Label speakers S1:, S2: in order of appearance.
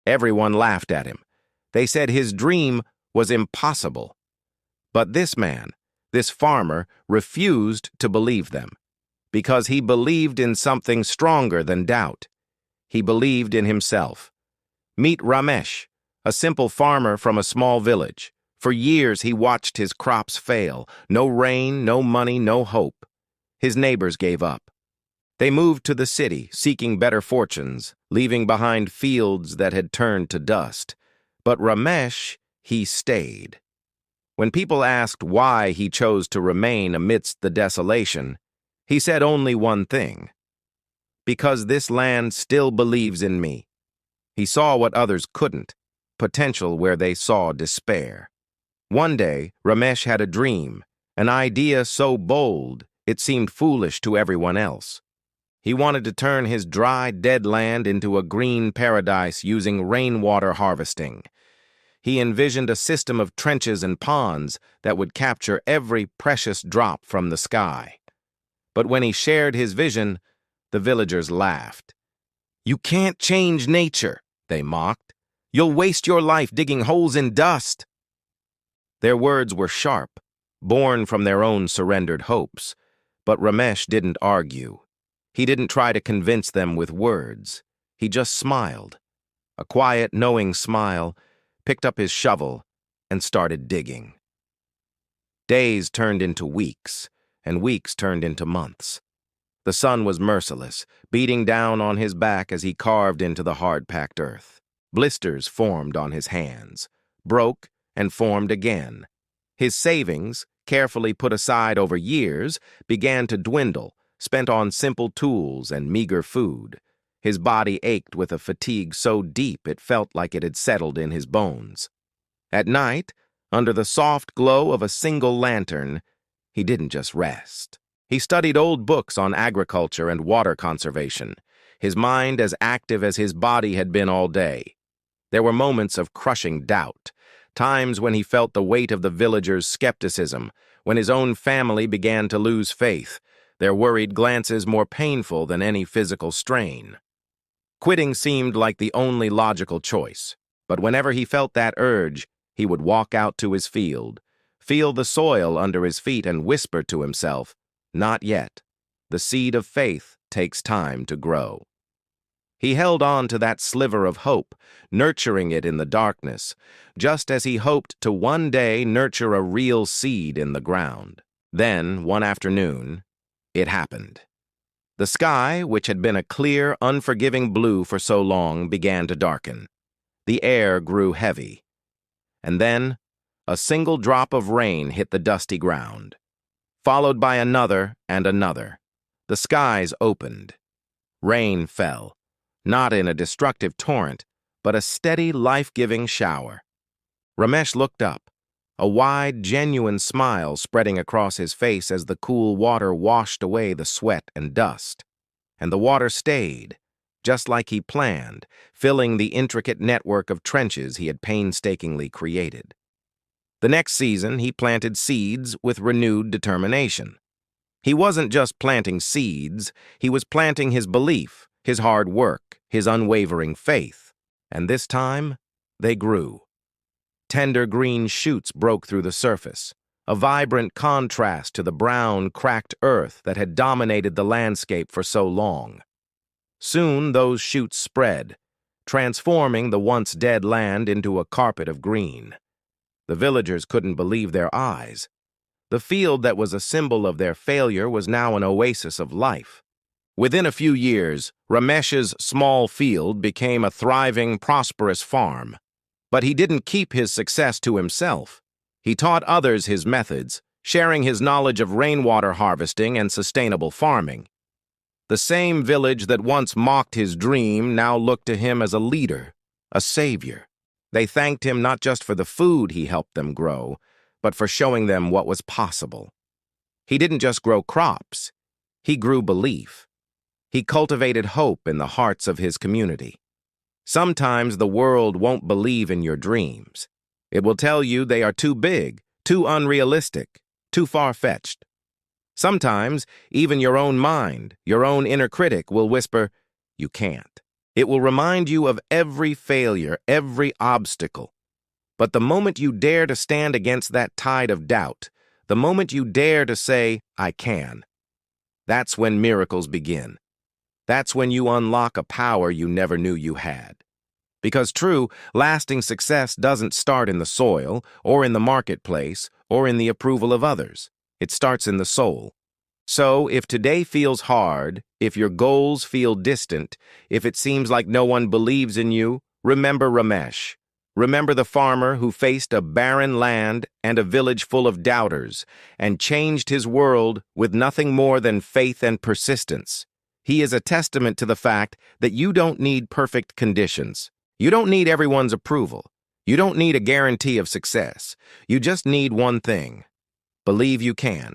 S1: Everyone laughed at him. They said his dream was impossible. But this man, this farmer, refused to believe them, because he believed in something stronger than doubt. He believed in himself. Meet Ramesh, a simple farmer from a small village. For years he watched his crops fail. No rain, no money, no hope. His neighbors gave up. They moved to the city, seeking better fortunes, leaving behind fields that had turned to dust. But Ramesh, he stayed. When people asked why he chose to remain amidst the desolation, he said only one thing: because this land still believes in me. He saw what others couldn't, potential where they saw despair. One day, Ramesh had a dream, an idea so bold it seemed foolish to everyone else. He wanted to turn his dry, dead land into a green paradise using rainwater harvesting. He envisioned a system of trenches and ponds that would capture every precious drop from the sky. But when he shared his vision, the villagers laughed. "You can't change nature," they mocked. "You'll waste your life digging holes in dust." Their words were sharp, born from their own surrendered hopes. But Ramesh didn't argue. He didn't try to convince them with words. He just smiled. A quiet, knowing smile, picked up his shovel, and started digging. Days turned into weeks, and weeks turned into months. The sun was merciless, beating down on his back as he carved into the hard-packed earth. Blisters formed on his hands, broke, and formed again. His savings, carefully put aside over years, began to dwindle, spent on simple tools and meager food. His body ached with a fatigue so deep it felt like it had settled in his bones. At night, under the soft glow of a single lantern, he didn't just rest. He studied old books on agriculture and water conservation, his mind as active as his body had been all day. There were moments of crushing doubt, times when he felt the weight of the villagers' skepticism, when his own family began to lose faith, their worried glances more painful than any physical strain. Quitting seemed like the only logical choice, but whenever he felt that urge, he would walk out to his field, feel the soil under his feet and whisper to himself, "Not yet. The seed of faith takes time to grow." He held on to that sliver of hope, nurturing it in the darkness, just as he hoped to one day nurture a real seed in the ground. Then, one afternoon, it happened. The sky, which had been a clear, unforgiving blue for so long, began to darken. The air grew heavy. And then, a single drop of rain hit the dusty ground, followed by another and another. The skies opened. Rain fell. Not in a destructive torrent, but a steady, life-giving shower. Ramesh looked up, a wide, genuine smile spreading across his face as the cool water washed away the sweat and dust. And the water stayed, just like he planned, filling the intricate network of trenches he had painstakingly created. The next season, he planted seeds with renewed determination. He wasn't just planting seeds, he was planting his belief, his hard work, his unwavering faith. And this time, they grew. Tender green shoots broke through the surface, a vibrant contrast to the brown, cracked earth that had dominated the landscape for so long. Soon those shoots spread, transforming the once dead land into a carpet of green. The villagers couldn't believe their eyes. The field that was a symbol of their failure was now an oasis of life. Within a few years, Ramesh's small field became a thriving, prosperous farm. But he didn't keep his success to himself. He taught others his methods, sharing his knowledge of rainwater harvesting and sustainable farming. The same village that once mocked his dream now looked to him as a leader, a savior. They thanked him not just for the food he helped them grow, but for showing them what was possible. He didn't just grow crops, he grew belief. He cultivated hope in the hearts of his community. Sometimes the world won't believe in your dreams. It will tell you they are too big, too unrealistic, too far-fetched. Sometimes even your own mind, your own inner critic will whisper, "You can't. It will remind you of every failure, every obstacle. But the moment you dare to stand against that tide of doubt, the moment you dare to say, I can, that's when miracles begin. That's when you unlock a power you never knew you had. Because true, lasting success doesn't start in the soil, or in the marketplace, or in the approval of others. It starts in the soul. So, if today feels hard, if your goals feel distant, if it seems like no one believes in you, remember Ramesh. Remember the farmer who faced a barren land and a village full of doubters, and changed his world with nothing more than faith and persistence. He is a testament to the fact that you don't need perfect conditions. You don't need everyone's approval. You don't need a guarantee of success. You just need one thing: believe you can.